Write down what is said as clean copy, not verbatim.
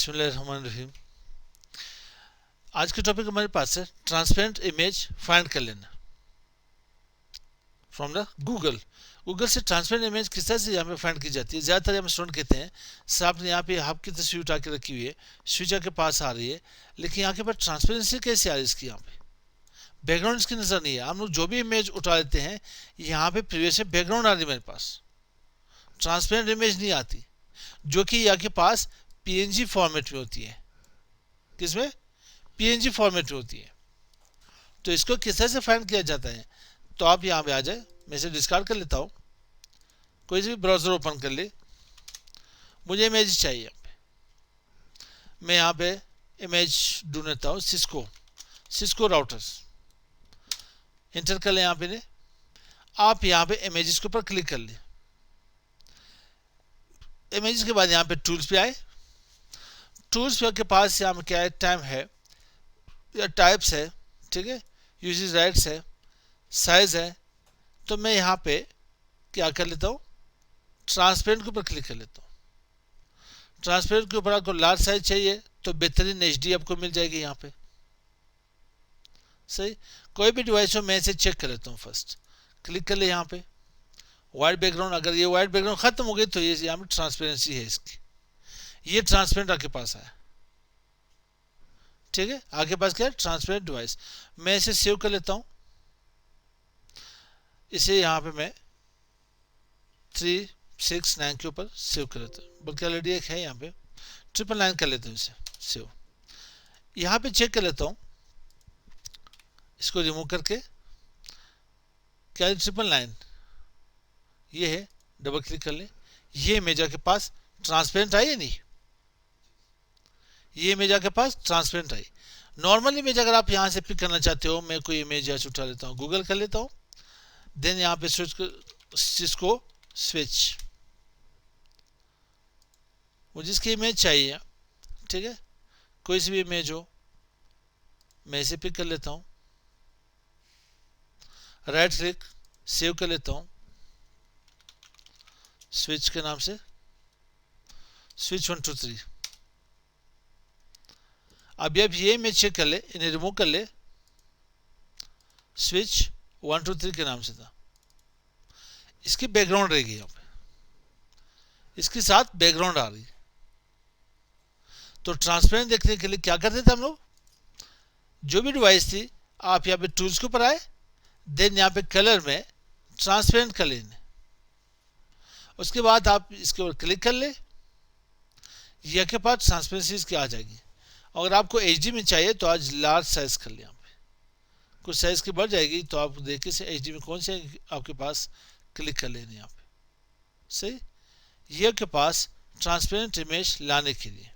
बिस्मिल्लाहिर्रहमानिर्रहीम। आज के टॉपिक हमारे पास है ट्रांसपेरेंट इमेज फाइंड कर लेना फ्रॉम द गूगल। गूगल से ट्रांसपेरेंट इमेज किस तरह से यहाँ पे फाइंड की जाती है। ज़्यादातर हम स्टूडेंट कहते हैं सर आपने यहाँ पे आपकी तस्वीर उठा के रखी हुई है, स्विच के पास आ रही है, लेकिन यहाँ के पास ट्रांसपेरेंसी कैसे आ रही है इसकी, यहाँ पे बैकग्राउंड इसकी नज़र नहीं है। हम लोग जो भी इमेज उठा लेते हैं यहाँ पे प्रीवियस में बैकग्राउंड आ रही है, मेरे पास ट्रांसपेरेंट इमेज नहीं आती, जो कि यहाँ के पास पीएनजी फॉर्मेट में होती है। किसमें? पीएनजी फॉर्मेट में होती है। तो इसको किस तरह से फाइंड किया जाता है, तो आप यहाँ पे आ जाए, मैं इसे डिस्कार्ड कर लेता हूँ, कोई भी ब्राउज़र ओपन कर ले, मुझे इमेज चाहिए। यहाँ पे मैं यहाँ पे इमेज ढूंढ लेता हूँ, सिस्को राउटर्स, इंटर कर लें यहाँ पे। आप यहाँ पे इमेजेस के ऊपर क्लिक कर लें। इमेजेस के बाद यहाँ पे टूल्स पे आए, टूल्स पे के पास यहाँ पे क्या है, टाइम है या टाइप्स है, ठीक है, यूजेस राइट्स है, साइज है। तो मैं यहाँ पे क्या कर लेता हूँ, ट्रांसपेरेंट के ऊपर क्लिक कर लेता हूँ। ट्रांसपेरेंट के ऊपर आपको लार्ज साइज चाहिए तो बेहतरीन एचडी आपको मिल जाएगी यहाँ पे। सही, कोई भी डिवाइस हो मैं इसे चेक कर लेता हूँ। फर्स्ट क्लिक कर ले यहाँ पे, वाइट बैकग्राउंड, अगर ये वाइट बैकग्राउंड खत्म हो गई तो ये यहाँ पे ट्रांसपेरेंसी है इसकी, ये ट्रांसपेरेंट आपके पास आया, ठीक है। आपके पास क्या है, ट्रांसपेरेंट डिवाइस। मैं इसे सेव कर लेता हूँ, इसे यहाँ पे मैं 369 के ऊपर सेव कर लेता हूँ, बल्कि ऑलरेडी एक है यहाँ पे, 999 कर लेता हूँ इसे सेव। यहाँ पे चेक कर लेता हूँ, इसको रिमूव करके, क्या है 999 ये है, डबल क्लिक कर ले, ये इमेज आपके पास ट्रांसपेरेंट आई है नहीं, ये इमेज आपके पास ट्रांसपेरेंट आई। नॉर्मल इमेज अगर आप यहाँ से पिक करना चाहते हो, मैं कोई इमेज यहाँ से उठा लेता हूँ, गूगल कर लेता हूँ, देन यहाँ पे सिस्को स्विच, मुझे इसकी इमेज चाहिए, ठीक है, कोई सी भी इमेज हो, मैं इसे पिक कर लेता हूँ, राइट क्लिक, सेव कर लेता हूँ, स्विच के नाम से, स्विच 1 2 3। अभी आप ये इमेज चेक कर ले, इन्हें रिमूव कर ले, स्विच 1 2 3 के नाम से था, इसकी बैकग्राउंड रहेगी यहाँ पे, इसके साथ बैकग्राउंड आ रही। तो ट्रांसपेरेंट देखने के लिए क्या करते थे हम लोग, जो भी डिवाइस थी आप यहाँ पे टूल्स के ऊपर आए, देन यहाँ पे कलर में ट्रांसपेरेंट कर लेने, उसके बाद आप इसके ऊपर क्लिक कर ले, यह के पास ट्रांसपेरेंसी इसकी आ जाएगी। अगर आपको एचडी में चाहिए तो आज लार्ज साइज कर ले, यहाँ पे कुछ साइज की बढ़ जाएगी, तो आप देखिए से एचडी में कौन से आपके पास क्लिक कर लेने यहाँ पे। सही, ये के पास ट्रांसपेरेंट इमेज लाने के लिए